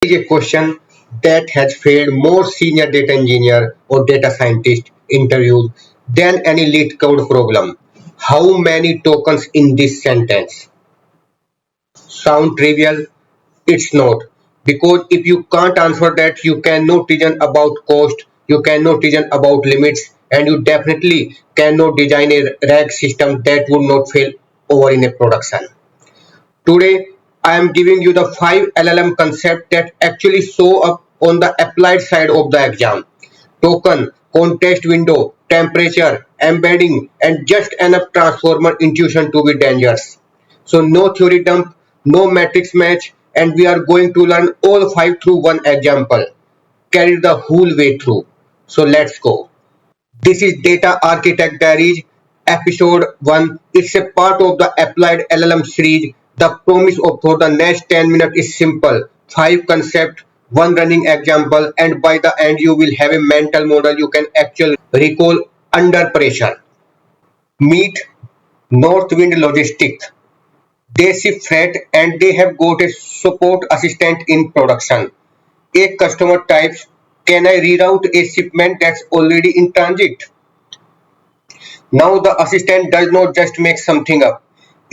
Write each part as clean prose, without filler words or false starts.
Is a question that has failed more senior data engineer or data scientist interviews than any lead code problem. How many tokens in this sentence? Sound trivial? It's not. Because if you can't answer that, you cannot reason about cost, you cannot reason about limits, and you definitely cannot design a RAG system that would not fail over in a production. Today, I am giving you the 5 LLM concepts that actually show up on the applied side of the exam. Token, context window, temperature, embedding, and just enough transformer intuition to be dangerous. So no theory dump, no matrix match, and we are going to learn all 5 through one example. Carry the whole way through. So let's go. This is Data Architect Diaries, episode 1. It's a part of the Applied LLM series. The promise of for the next 10 minutes is simple. 5 concepts, 1 running example, and by the end you will have a mental model you can actually recall under pressure. Meet Northwind Logistics. They ship freight and they have got a support assistant in production. A customer types, can I reroute a shipment that's already in transit? Now the assistant does not just make something up.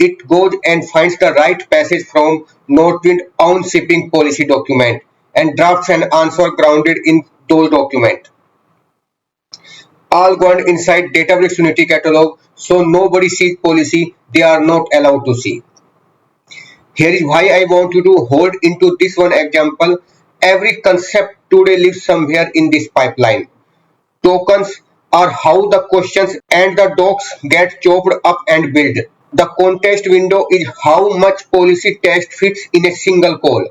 It goes and finds the right passage from Northwind's own shipping policy document and drafts an answer grounded in those documents. All gone inside Databricks Unity catalog, so nobody sees policy they are not allowed to see. Here is why I want you to hold into this one example. Every concept today lives somewhere in this pipeline. Tokens are how the questions and the docs get chopped up and built. The context window is how much policy text fits in a single call.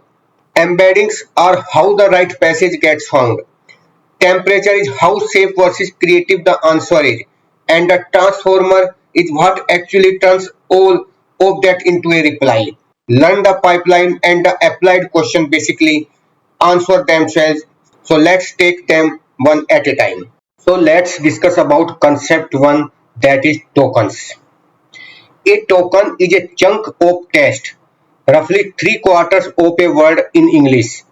Embeddings are how the right passage gets found. Temperature is how safe versus creative the answer is. And the transformer is what actually turns all of that into a reply. Learn the pipeline and the applied question basically answer themselves. So let's take them one at a time. So let's discuss about concept 1, that is tokens. A token is a chunk of text, roughly 3/4 of a word in English.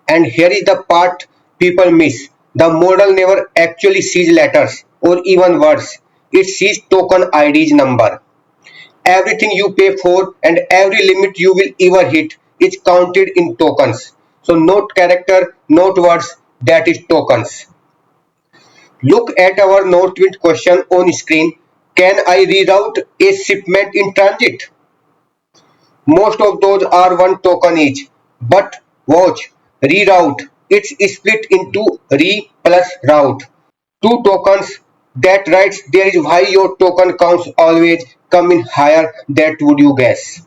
And here is the part people miss. The model never actually sees letters or even words. It sees token ID's number. Everything you pay for and every limit you will ever hit is counted in tokens. So not character, not words, that is tokens. Look at our Northwind question on screen. Can I reroute a shipment in transit? Most of those are 1 token each. But watch, reroute. It's split into re plus route. 2 tokens. That writes there is why your token counts always come in higher that would you guess.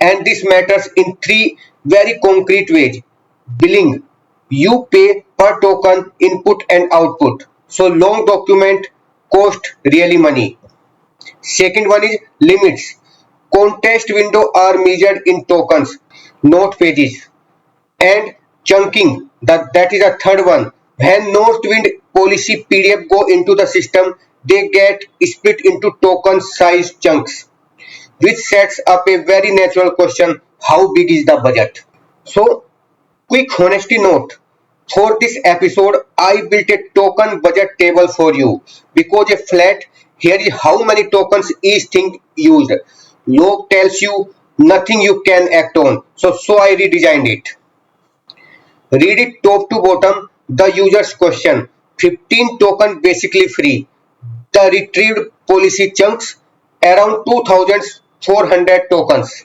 And this matters in 3 very concrete ways. Billing. You pay per token input and output. So long document cost really money. Second one is limits. Context window are measured in tokens, not pages. And chunking, that is a third one. When Northwind policy PDF go into the system, they get split into token size chunks, which sets up a very natural question, how big is the budget? So quick honesty note, for this episode I built a token budget table for you because a flat here is how many tokens each thing used. Log tells you nothing you can act on, so I redesigned it. Read it top to bottom, the user's question, 15 token basically free. The retrieved policy chunks around 2400 tokens.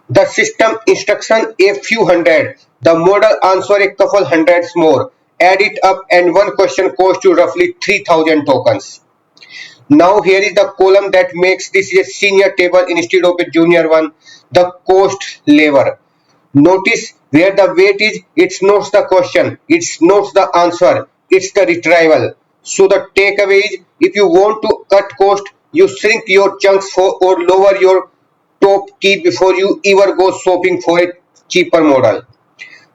The system instruction a few hundred. The model answer a couple hundreds more. Add it up and one question costs you roughly 3000 tokens. Now here is the column that makes this a senior table instead of a junior one. The cost lever. Notice where the weight is, it's not the question, it's not the answer, it's the retrieval. So the takeaway is, if you want to cut cost, you shrink your chunks for or lower your top key before you ever go shopping for a cheaper model.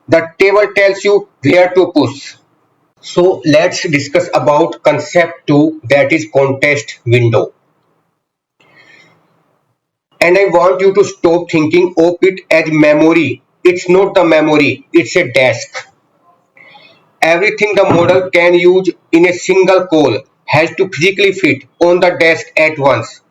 The table tells you where to push. So let's discuss about concept 2, that is context window. And I want you to stop thinking of it as memory. It's not the memory, it's a desk. Everything the model can use in a single call has to physically fit on the desk at once.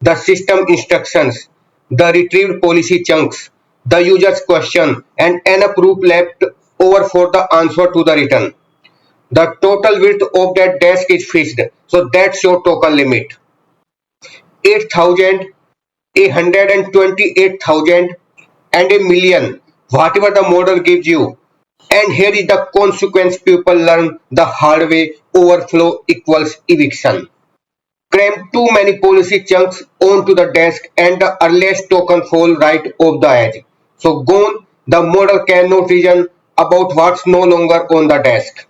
The system instructions, the retrieved policy chunks, the user's question, and an approved left over for the answer to the return. The total width of that desk is fixed, so that's your token limit. 8,000, 128,000, and a million, whatever the model gives you. And here is the consequence people learn the hard way: overflow equals eviction. Cram too many policy chunks onto the desk and the earliest token fall right off the edge. So gone, the model cannot reason about what's no longer on the desk.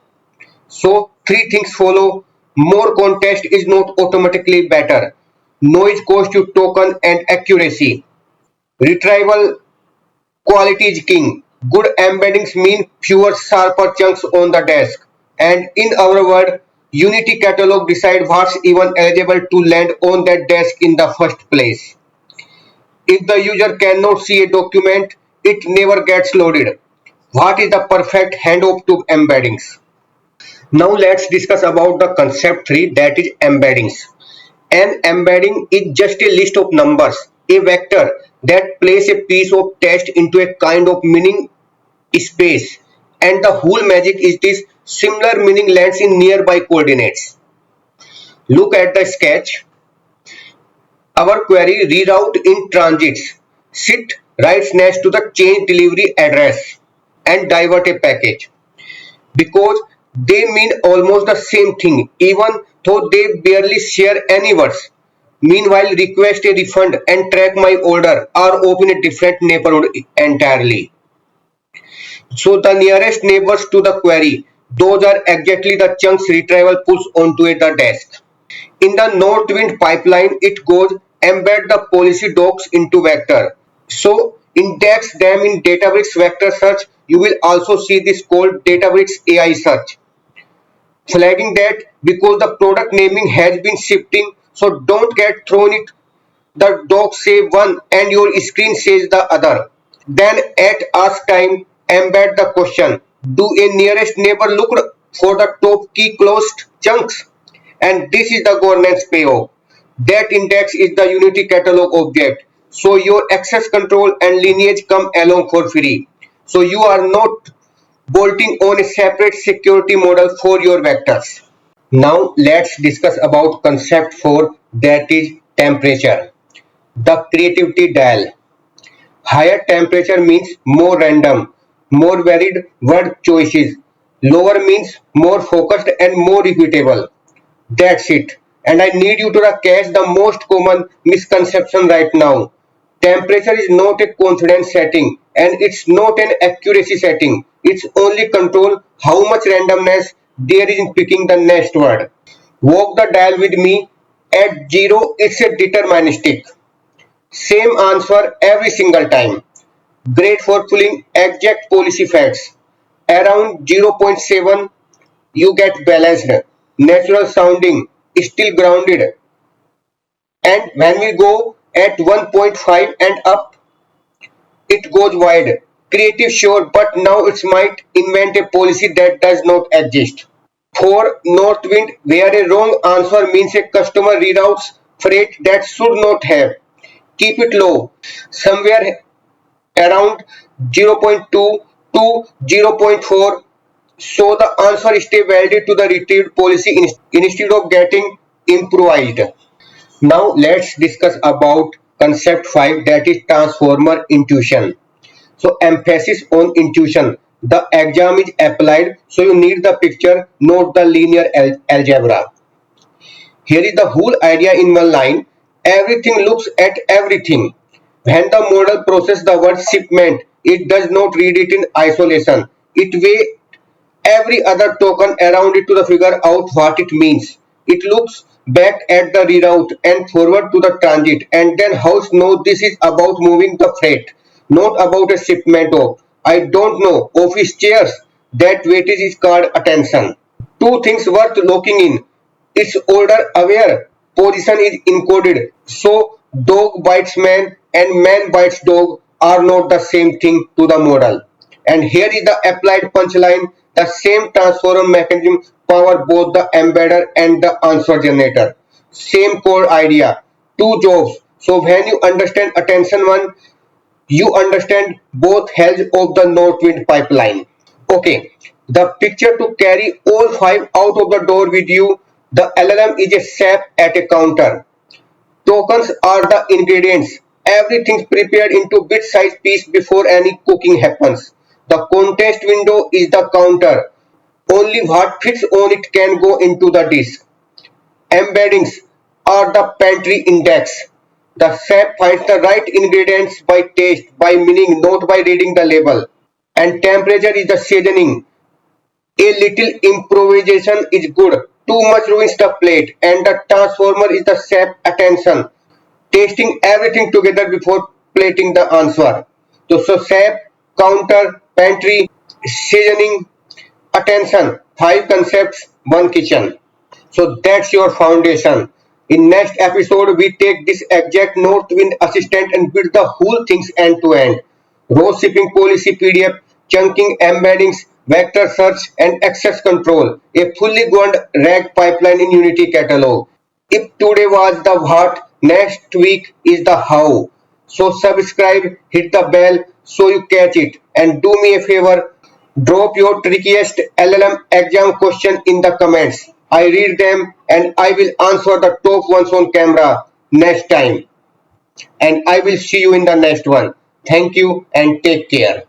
So three things follow. More context is not automatically better. Noise costs you token and accuracy. Retrieval quality is king. Good embeddings mean fewer sharper chunks on the desk. And in our word, Unity catalog decide what's even eligible to land on that desk in the first place. If the user cannot see a document, it never gets loaded. What is the perfect handoff to embeddings? Now let's discuss about the concept 3, that is embeddings. An embedding is just a list of numbers, a vector that places a piece of text into a kind of meaning space, and the whole magic is this: similar meaning lands in nearby coordinates. Look at the sketch. Our query reroute in transits sit right next to the change delivery address and divert a package, because they mean almost the same thing even though they barely share any words. Meanwhile, request a refund and track my order are open a different neighborhood entirely. So the nearest neighbors to the query, those are exactly the chunks retrieval pulls onto the desk. In the Northwind pipeline, it goes embed the policy docs into vector. So index them in Databricks vector search. You will also see this called Databricks AI search. Flagging that because the product naming has been shifting, so don't get thrown it. The docs say one and your screen says the other. Then at ask time, embed the question. Do a nearest neighbor look for the top key closed chunks? And this is the governance payoff. That index is the Unity catalog object. So your access control and lineage come along for free. So you are not bolting on a separate security model for your vectors. Now let's discuss about concept 4, that is temperature. The creativity dial. Higher temperature means more random, more varied word choices. Lower means more focused and more repeatable. That's it. And I need you to catch the most common misconception right now. Temperature is not a confidence setting and it's not an accuracy setting. It's only control how much randomness there is in picking the next word. Walk the dial with me. At 0, it's a deterministic. Same answer every single time. Great for pulling exact policy facts. Around 0.7, point 0.7, you get balanced, natural sounding, still grounded. And when we go at 1.5 and up, it goes wide. Creative sure, but now it might invent a policy that does not exist. For Northwind, where a wrong answer means a customer reroutes freight that should not have. Keep it low, somewhere around 0.2 to 0.4, so the answer stay valid to the retrieved policy instead of getting improvised. Now let's discuss about concept 5, that is transformer intuition. So emphasis on intuition. The exam is applied, so you need the picture, not the linear algebra. Here is the whole idea in one line. Everything looks at everything. When the model processes the word shipment, it does not read it in isolation. It weighs every other token around it to figure out what it means. It looks back at the reroute and forward to the transit, and then house knows this is about moving the freight, not about a shipment of, I don't know, office chairs. That weightage is called attention. Two things worth locking in. Its order aware position is encoded. So dog bites man and man bites dog are not the same thing to the model. And here is the applied punchline. The same transformer mechanism power both the embedder and the answer generator. Same core idea, two jobs. So when you understand attention one, you understand both health of the Northwind pipeline. Okay, the picture to carry all five out of the door with you. The LLM is a SAP at a counter. Tokens are the ingredients. Everything's prepared into bit-sized piece before any cooking happens. The context window is the counter. Only what fits on it can go into the disk. Embeddings are the pantry index. The chef finds the right ingredients by taste, by meaning, not by reading the label. And temperature is the seasoning. A little improvisation is good. Too much ruins the plate. And the transformer is the chef attention. Tasting everything together before plating the answer. So chef, counter, pantry, seasoning, attention. Five concepts, one kitchen. So that's your foundation. In next episode, we take this exact Northwind assistant and build the whole things end to end. Row shipping policy PDF, chunking embeddings, vector search and access control. A fully governed RAG pipeline in Unity catalog. If today was the what, next week is the how. So subscribe, hit the bell so you catch it. And do me a favor, drop your trickiest LLM exam question in the comments. I read them and I will answer the top ones on camera next time. And I will see you in the next one. Thank you and take care.